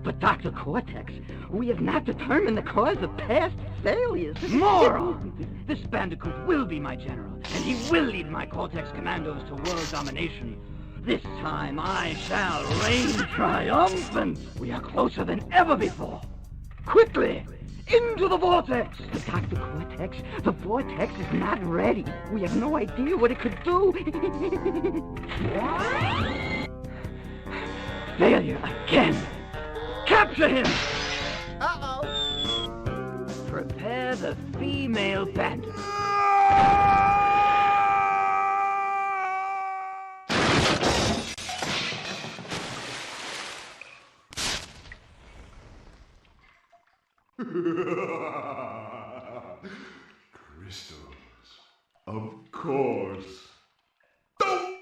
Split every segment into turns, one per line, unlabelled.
But Dr. Cortex, we have not determined the cause of past failures.
Moron! This Bandicoot will be my general, and he will lead my Cortex commandos to world domination. This time I shall reign triumphant. We are closer than ever before. Quickly, into the vortex!
But Dr. Cortex, the vortex is not ready. We have no idea what it could do.
Failure again. Capture him!
Uh-oh.
Prepare the female bandit.
Crystals. Of course. Don't!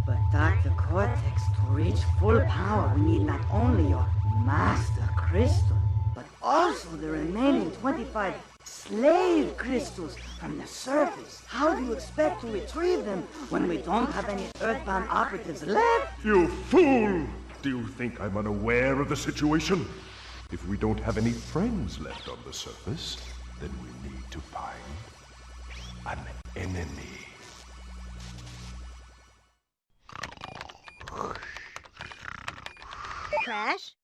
But Dr. Cortex, to reach full power, we need not only your master crystal, but also the remaining 25 slave crystals from the surface. How do you expect to retrieve them when we don't have any Earthbound operatives left?
You fool! Do you think I'm unaware of the situation? If we don't have any friends left on the surface, then we need to find an enemy.
Crash?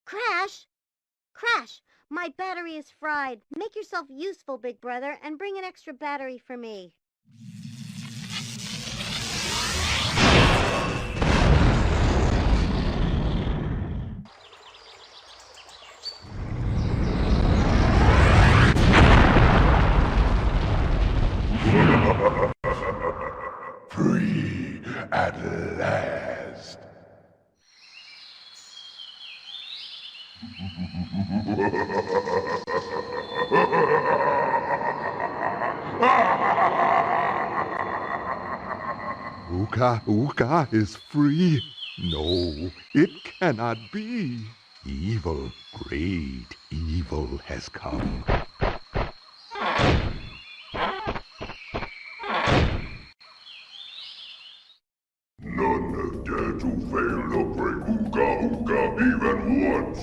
Crash? Crash! My battery is fried. Make yourself useful, big brother, and bring an extra battery for me.
Free at last. Uka is free. No, it cannot be. Evil, great evil has come. None have dared to fail the brave Uka even once.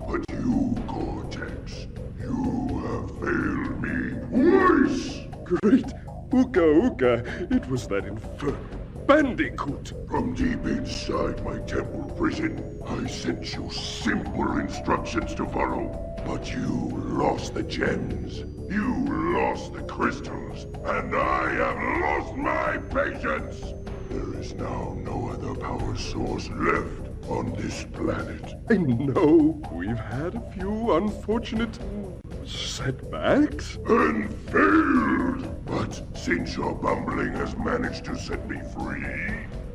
But you, Cortex, you have failed me twice! Great Uka, it was that infernal Bandicoot! From deep inside my temple prison, I sent you simple instructions to follow. But you lost the gems, you lost the crystals, and I have lost my patience! There is now no other power source left on this planet. I know we've had a few unfortunate setbacks. And failed! But since your bumbling has managed to set me free,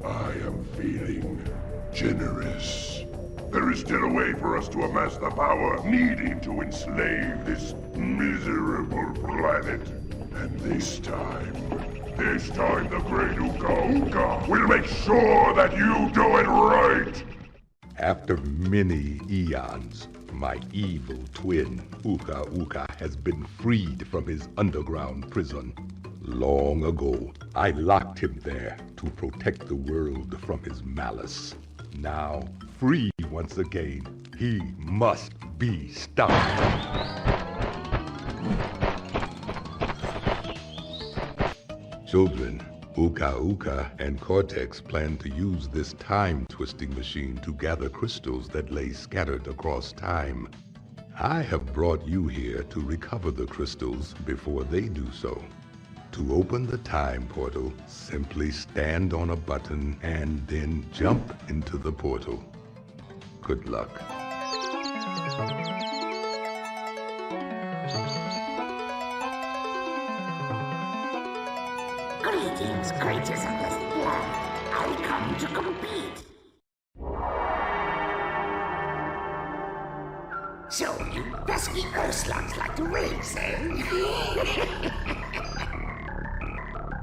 I am feeling generous. There is still a way for us to amass the power needed to enslave this miserable planet. And this time the great Uka will make sure that you do it right! After many eons, my evil twin, Uka, has been freed from his underground prison. Long ago, I locked him there to protect the world from his malice. Now, free once again, he must be stopped. Children, Uka and Cortex plan to use this time-twisting machine to gather crystals that lay scattered across time. I have brought you here to recover the crystals before they do so. To open the time portal, simply stand on a button and then jump into the portal. Good luck.
Greetings, creatures of this land. I come to compete. So you pesky Earthslugs like to race, eh?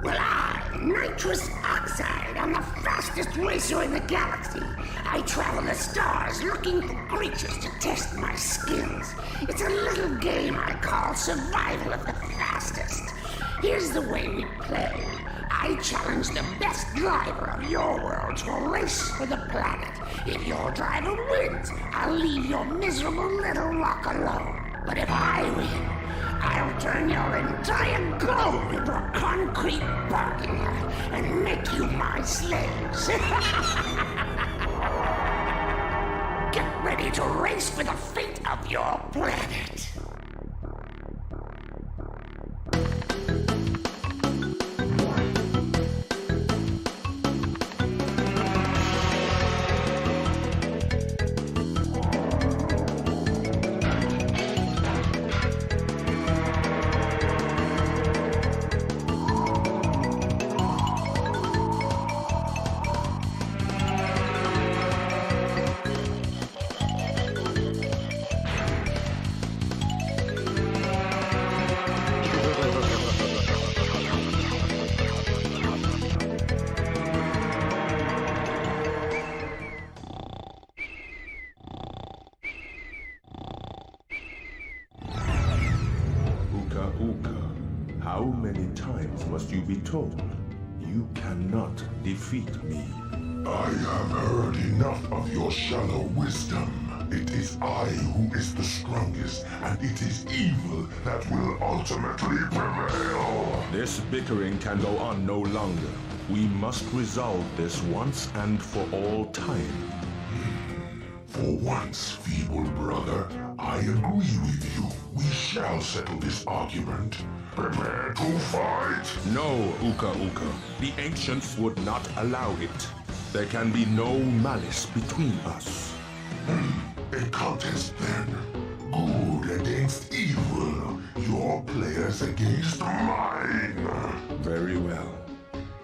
Well, I, nitrous oxide, am the fastest racer in the galaxy. I travel the stars looking for creatures to test my skills. It's a little game I call survival of the fastest. Here's the way we play. I challenge the best driver of your world to a race for the planet. If your driver wins, I'll leave your miserable little rock alone. But if I win, I'll turn your entire globe into a concrete parking lot and make you my slaves. Get ready to race for the fate of your planet.
How many times must you be told? You cannot defeat me. I have heard enough of your shallow wisdom. It is I who is the strongest, and it is evil that will ultimately prevail. This bickering can go on no longer. We must resolve this once and for all time. For once, feeble brother, I agree with you. We shall settle this argument. Prepare to fight! No, Uka Uka. The ancients would not allow it. There can be no malice between us. A contest then. Good against evil. Your players against mine. Very well.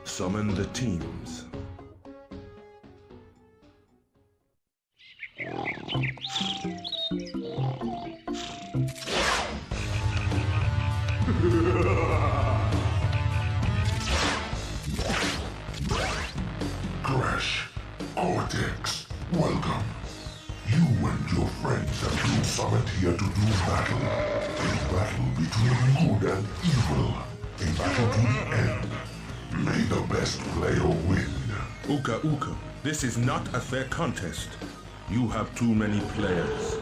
Summon the teams. Crash, Cortex, welcome. You and your friends have been summoned here to do battle. A battle between good and evil. A battle to the end. May the best player win. Uka Uka, this is not a fair contest. You have too many players.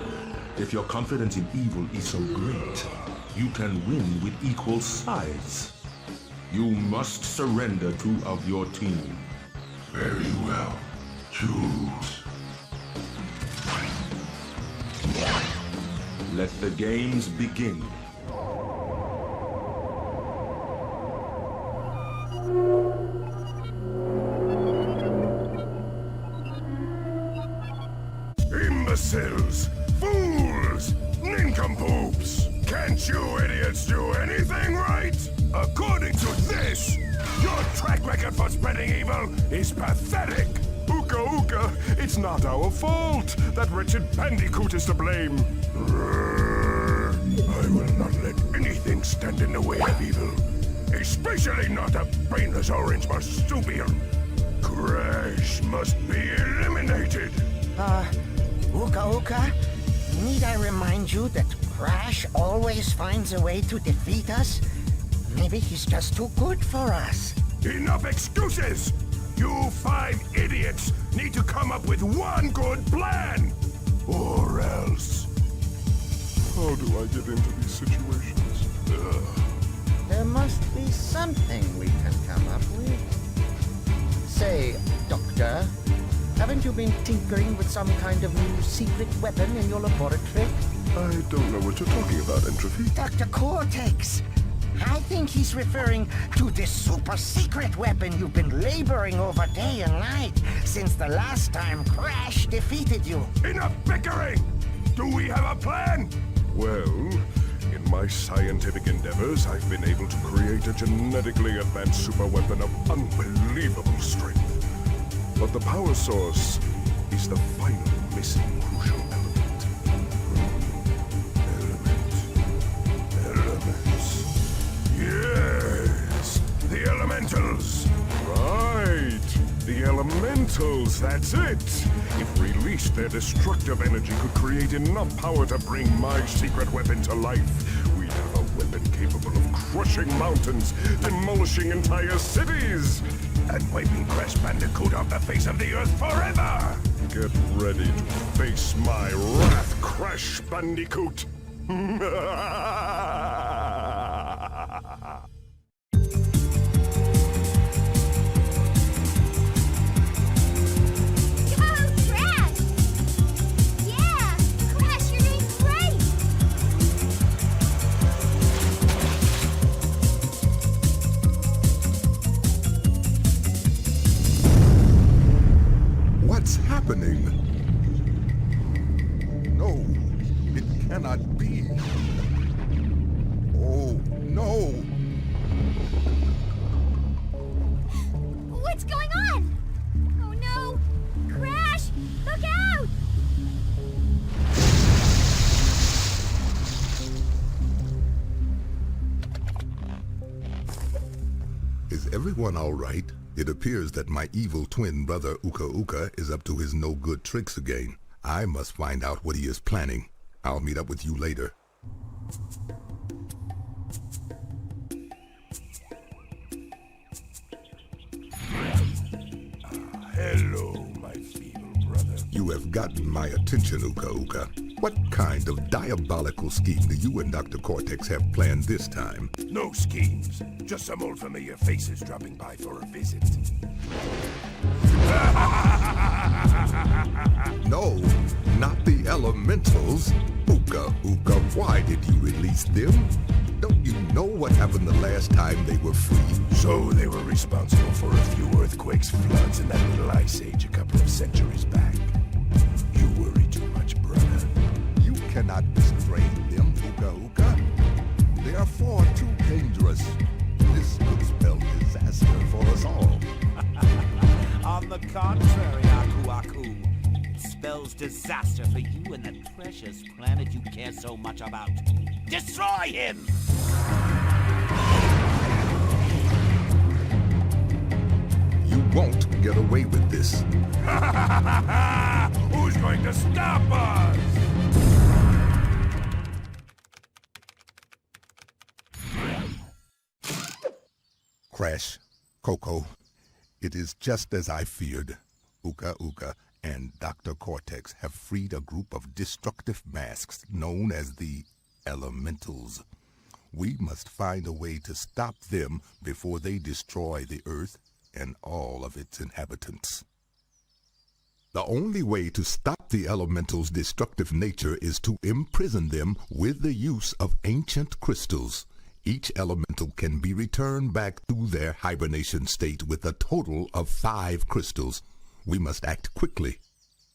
If your confidence in evil is so great, you can win with equal sides. You must surrender two of your team. Very well. Choose. Let the games begin. Imbeciles! Fools! Nincompoops! Can't you idiots do anything right? According to this, your track record for spreading evil is pathetic! Uka Uka, it's not our fault! That wretched Bandicoot is to blame! I will not let anything stand in the way of evil. Especially not a brainless orange marsupial. Crash must be eliminated!
Uka Uka, need I remind you that Crash always finds a way to defeat us? Maybe he's just too good for us.
Enough excuses! You 5 idiots need to come up with one good plan! Or else... How do I get into these situations?
There must be something we can come up with. Say, Doctor, haven't you been tinkering with some kind of new secret weapon in your laboratory?
I don't know what you're talking about, Entropy.
Dr. Cortex! I think he's referring to this super secret weapon you've been laboring over day and night since the last time Crash defeated you.
Enough bickering! Do we have a plan? Well, in my scientific endeavors, I've been able to create a genetically advanced super weapon of unbelievable strength. But the power source is the final missing crucial element. Elements. Yes, the elementals. Right, the elementals, that's it. If released, their destructive energy could create enough power to bring my secret weapon to life. We'd have a weapon capable of crushing mountains, demolishing entire cities,
and wiping Crash Bandicoot off the face of the earth forever!
Get ready to face my wrath, Crash Bandicoot!
What's happening? No, it cannot be. Oh, no!
What's going on? Oh no! Crash! Look out!
Is everyone all right? It appears that my evil twin brother Uka Uka is up to his no-good tricks again. I must find out what he is planning. I'll meet up with you later.
Hello, my feeble brother.
You have gotten my attention, Uka Uka. What kind of diabolical scheme do you and Dr. Cortex have planned this time?
No schemes. Just some old familiar faces dropping by for a visit.
No, not the elementals. Uka Uka, why did you release them? Don't you know what happened the last time they were free?
So they were responsible for a few earthquakes, floods, and that little ice age a couple of centuries back. You worry too much, brother.
You cannot restrain them, Uka Uka. They are far too dangerous. This could spell disaster for us all.
On the contrary, Aku Aku. It spells disaster for you and that precious planet you care so much about. Destroy him!
You won't get away with this.
Who's going to stop us?
Crash, Coco, it is just as I feared. Uka Uka and Dr. Cortex have freed a group of destructive masks known as the Elementals. We must find a way to stop them before they destroy the Earth and all of its inhabitants. The only way to stop the Elementals' destructive nature is to imprison them with the use of ancient crystals. Each elemental can be returned back to their hibernation state with a total of 5 crystals. We must act quickly.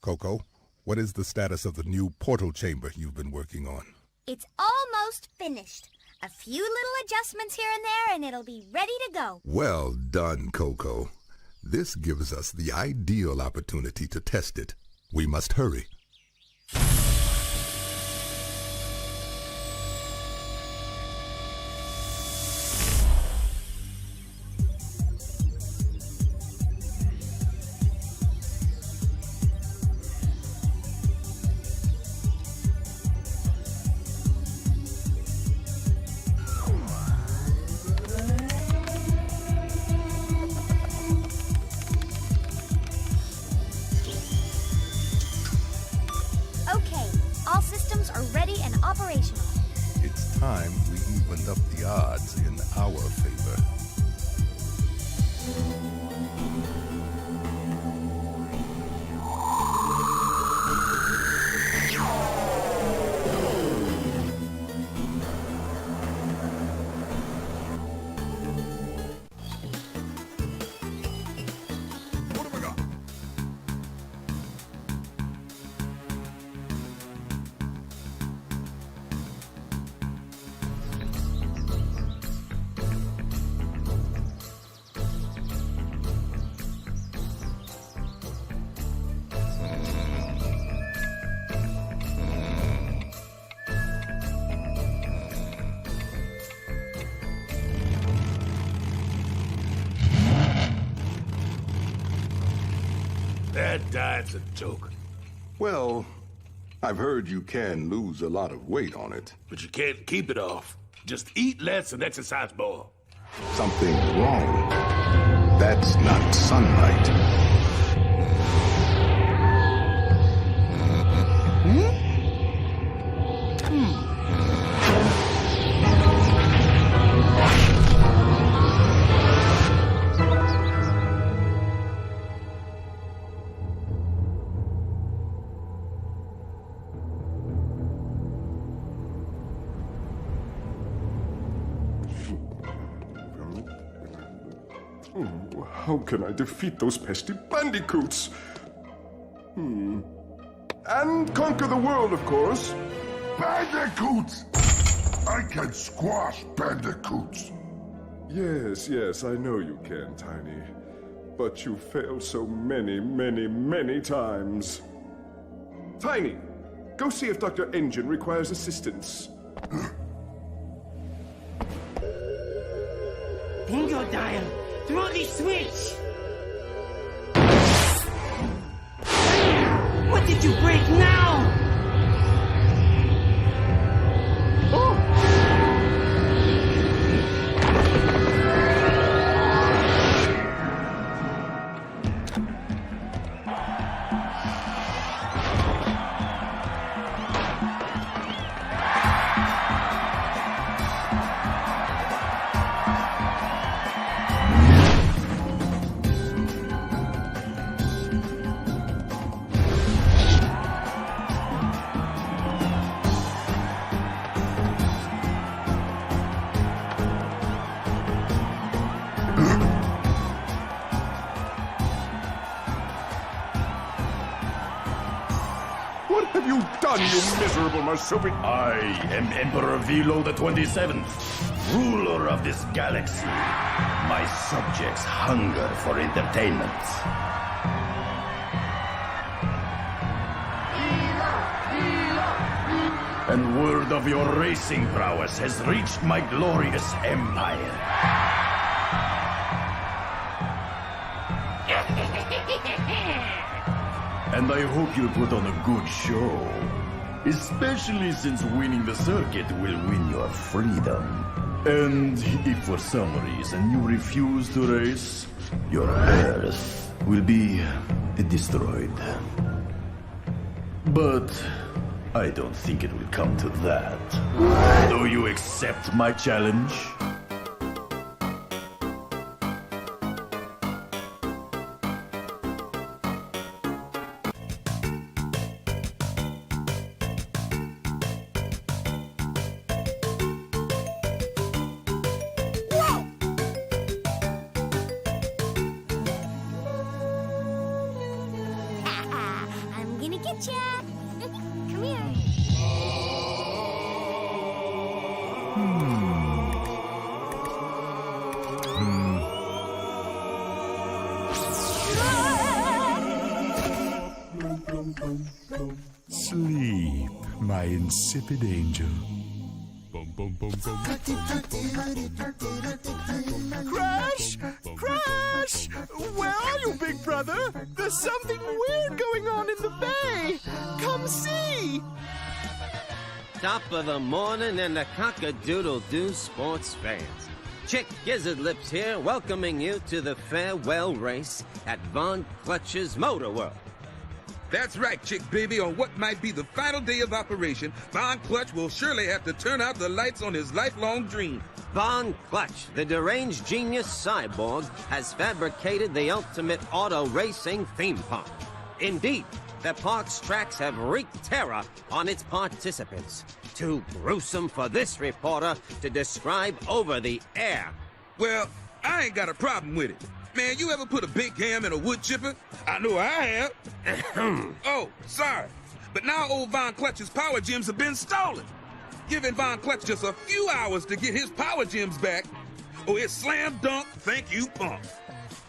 Coco, what is the status of the new portal chamber you've been working on?
It's almost finished. A few little adjustments here and there, and it'll be ready to go.
Well done, Coco. This gives us the ideal opportunity to test it. We must hurry. It's time we evened up the odds in our favor.
What have we got?
That diet's a joke.
Well, I've heard you can lose a lot of weight on it.
But you can't keep it off.
Just eat less and exercise more.
Something wrong. That's not sunlight.
How can I defeat those pesky bandicoots? And conquer the world, of course.
Bandicoots! I can squash bandicoots.
Yes, I know you can, Tiny. But you failed so many times. Tiny, go see if Dr. Engine requires assistance.
Bingo dial! Throw the switch! What did you break now?
What have you done, you miserable marsupial?
I am Emperor Velo the 27th, ruler of this galaxy. My subjects hunger for entertainment. And word of your racing prowess has reached my glorious empire. And I hope you'll put on a good show. Especially since winning the circuit will win your freedom. And if for some reason you refuse to race, your Earth will be destroyed. But I don't think it will come to that. Do you accept my challenge?
I'm gonna get ya! Come here.
Sleep, my insipid angel.
Crash! Crash! Where are you, big brother? There's something weird going on in the bay! Come see!
Top of the morning and the cock-a-doodle-doo sports fans. Chick Gizzard Lips here, welcoming you to the farewell race at Von Clutch's Motor World.
That's right, Chick Baby. On what might be the final day of operation, Von Clutch will surely have to turn out the lights on his lifelong dream.
Von Clutch, the deranged genius cyborg, has fabricated the ultimate auto racing theme park. Indeed, the park's tracks have wreaked terror on its participants. Too gruesome for this reporter to describe over the air.
Well, I ain't got a problem with it. Man, you ever put a big ham in a wood chipper? I know I have. Oh, sorry. But now old Von Clutch's power gems have been stolen. Giving Von Clutch just a few hours to get his power gems back. Oh, it's slam dunk, thank you, punk.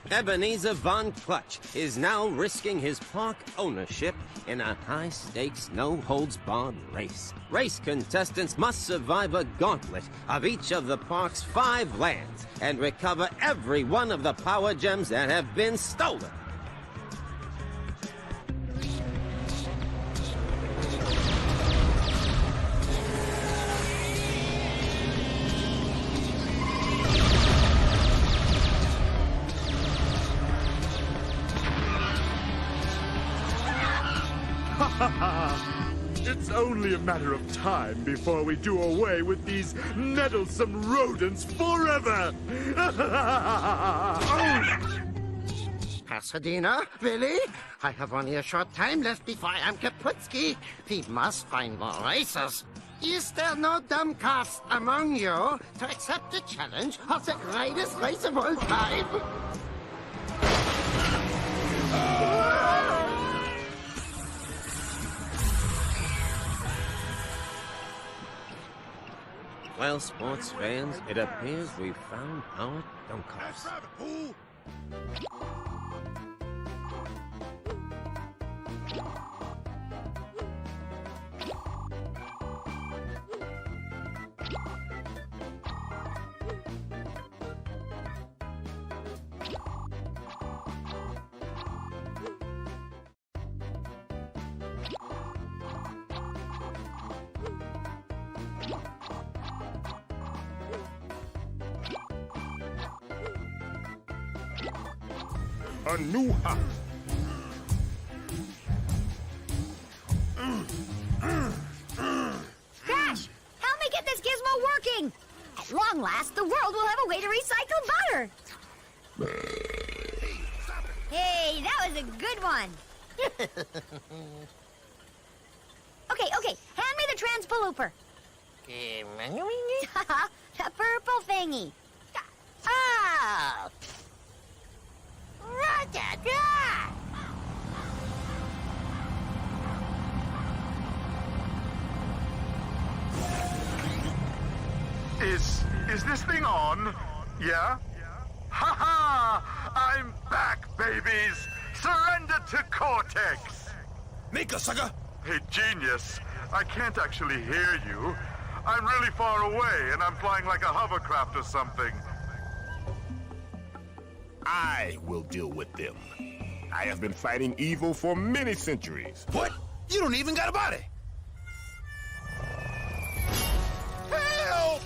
Ebenezer Von Clutch is now risking his park ownership in a high-stakes, no-holds-barred race. Race contestants must survive a gauntlet of each of the park's 5 lands and recover every one of the power gems that have been stolen.
It's only a matter of time before we do away with these meddlesome rodents forever!
Pasadena, Billy? I have only a short time left before I am Kaputski. We must find more racers. Is there no dumb cast among you to accept the challenge of the greatest race of all time?
Well, sports fans, it appears we've found our Dunkers.
A new hop.
Crash! Help me get this gizmo working! At long last, the world will have a way to recycle butter! Hey, that was a good one! Okay, hand me the transpalooper. The purple thingy.
Ah!
Is this thing on? Yeah? Ha ha! I'm back, babies! Surrender to Cortex!
Mika, sucker!
Hey, genius, I can't actually hear you. I'm really far away, and I'm flying like a hovercraft or something.
I will deal with them. I have been fighting evil for many centuries.
What? You don't even got a body!
Help!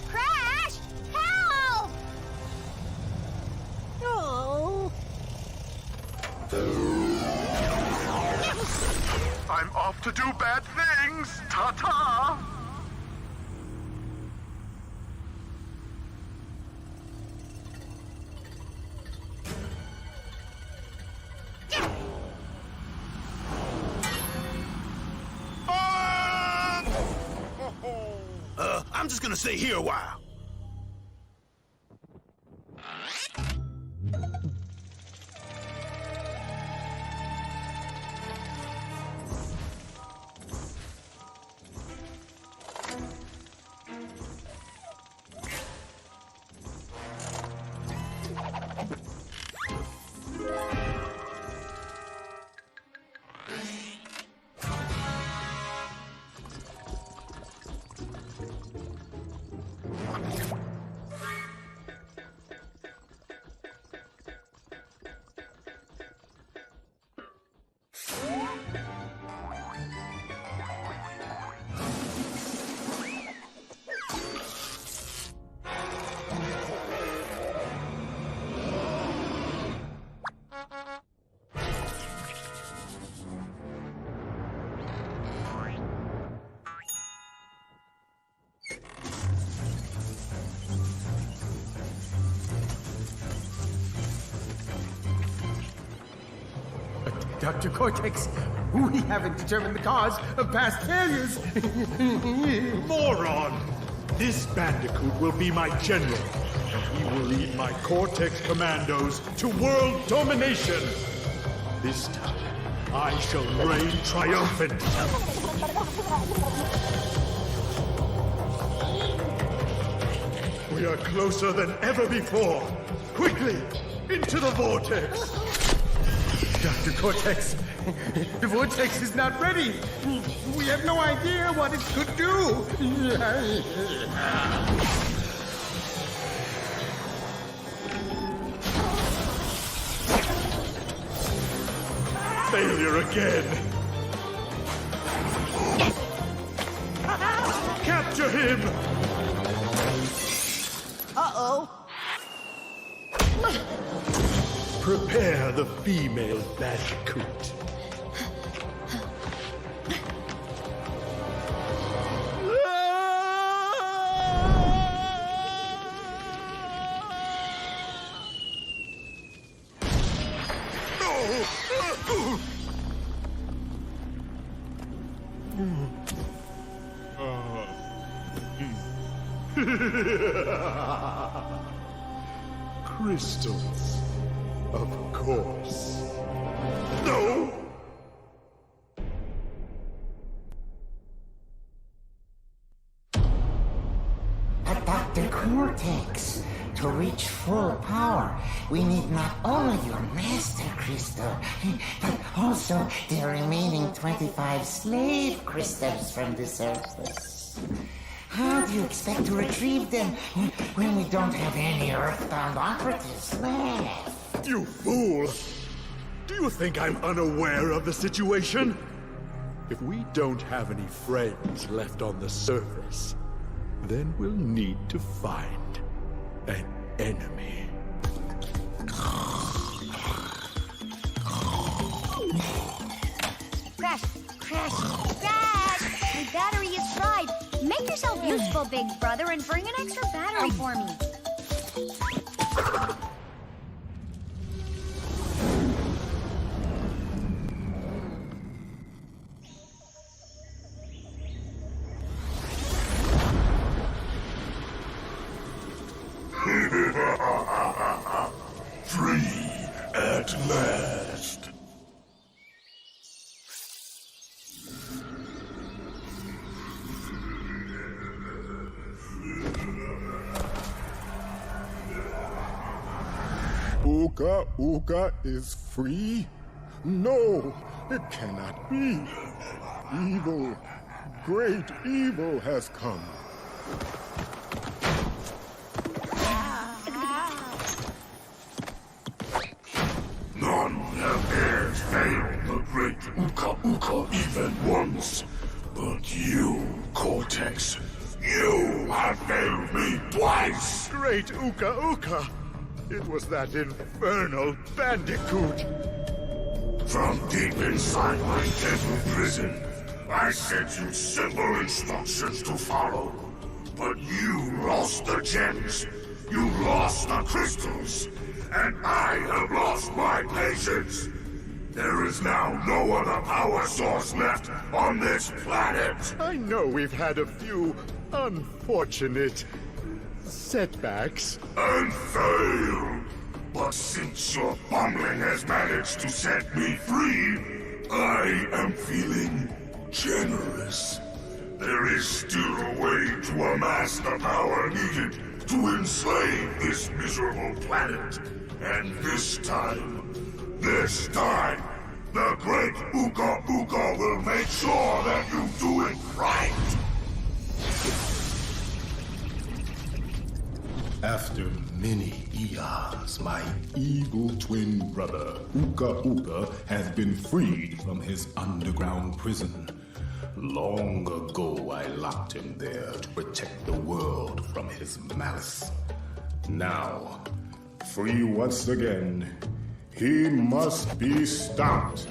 Crash! Help! Oh.
I'm off to do bad things! Ta-ta!
I'm just gonna stay here a while.
Dr. Cortex, we haven't determined the cause of past failures.
Moron! This Bandicoot will be my general, and he will lead my Cortex commandos to world domination. This time, I shall reign triumphant. We are closer than ever before. Quickly, into the vortex.
Dr. Cortex, the vortex is not ready. We have no idea what it could do.
Failure again. Capture him!
Uh-oh.
Prepare the female Bandicoot. Crystals, of course. No!
But Dr. Cortex, to reach full power, we need not only your master crystal, but also the remaining 25 slave crystals from the surface. How do you expect to retrieve them when we don't have any earthbound operatives left?
You fool! Do you think I'm unaware of the situation? If we don't have any friends left on the surface, then we'll need to find an enemy.
Crash! My battery is fried. Make yourself useful, big brother, and bring an extra battery for me.
Free at last.
Uka is free? No, it cannot be. Evil, great evil has come.
None have dared fail the great Uka even once. But you, Cortex, you have failed me twice!
Great Uka! It was that infernal Bandicoot!
From deep inside my deadly prison, I sent you simple instructions to follow. But you lost the gems, you lost the crystals, and I have lost my patience. There is now no other power source left on this planet.
I know we've had a few unfortunate setbacks.
And failed. But since your bumbling has managed to set me free, I am feeling generous. There is still a way to amass the power needed to enslave this miserable planet. And this time, the great Uka will make sure that you do it right.
After many eons, my evil twin brother, Uka, has been freed from his underground prison. Long ago, I locked him there to protect the world from his malice. Now, free once again, he must be stopped.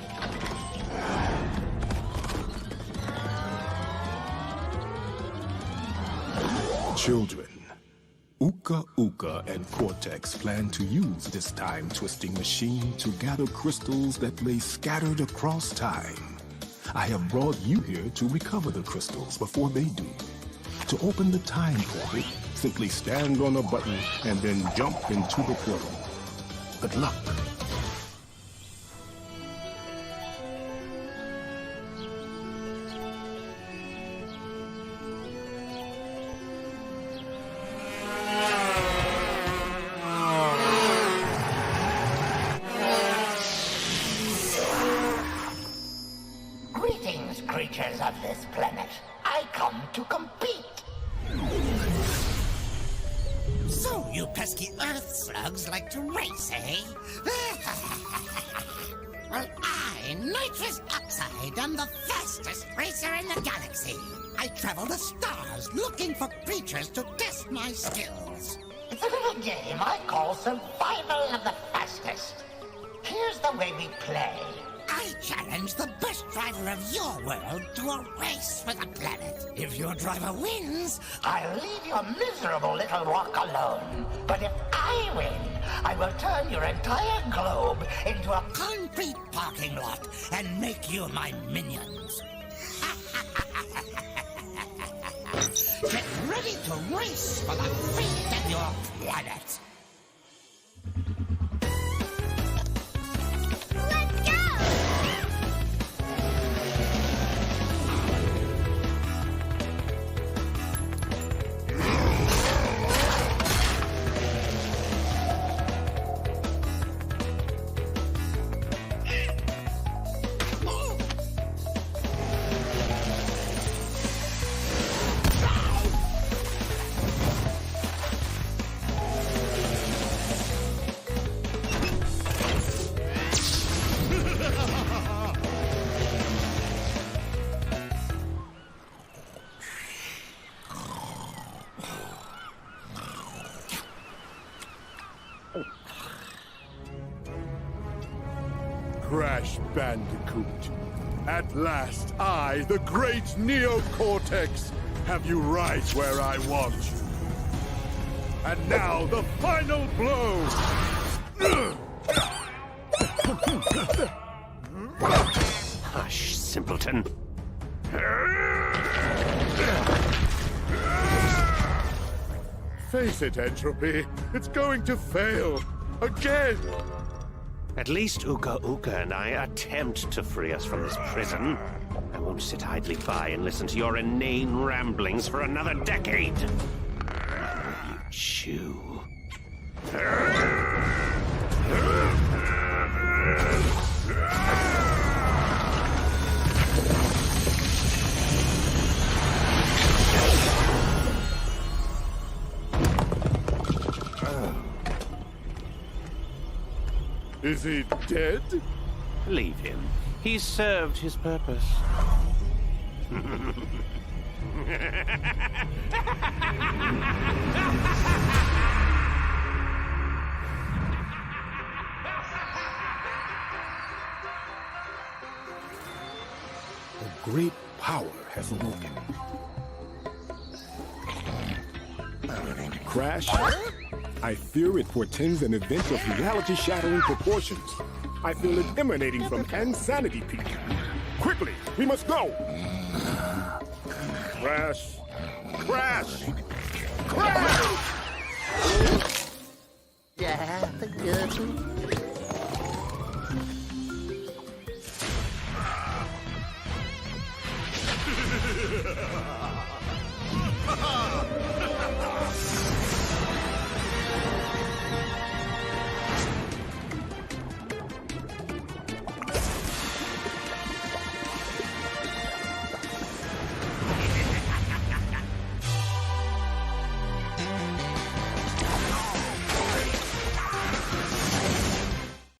Children, Uka and Cortex plan to use this time-twisting machine to gather crystals that lay scattered across time. I have brought you here to recover the crystals before they do. To open the time portal, simply stand on a button and then jump into the portal. Good luck.
Greetings, creatures of this planet. I come to compete.
So you pesky earth slugs like to race, eh? Well, I, Nitrous Oxide, am the fastest racer in the galaxy. I travel the stars looking for creatures to test my skills.
It's a little game I call Survival of the Fastest. Here's the way we play.
I challenge the best driver of your world to a race for the planet. If your driver wins,
I'll leave your miserable little rock alone. But if I win,
I will turn your entire globe into a concrete parking lot and make you my minions. Get ready to race for the fate of your planet.
Let's go!
Crash Bandicoot. At last, I, the great Neo-Cortex, have you right where I want you. And now, the final blow!
Hush, simpleton.
Face it, Entropy. It's going to fail. Again!
At least Uka Uka and I attempt to free us from this prison. I won't sit idly by and listen to your inane ramblings for another decade. You chew.
Is he dead?
Leave him. He's served his purpose.
A great power has awoken. Crash, I fear it portends an event of reality-shattering proportions. I feel it emanating from N-Sanity Peak. Quickly, we must go! Crash! Crash! Crash!
Yeah, the good.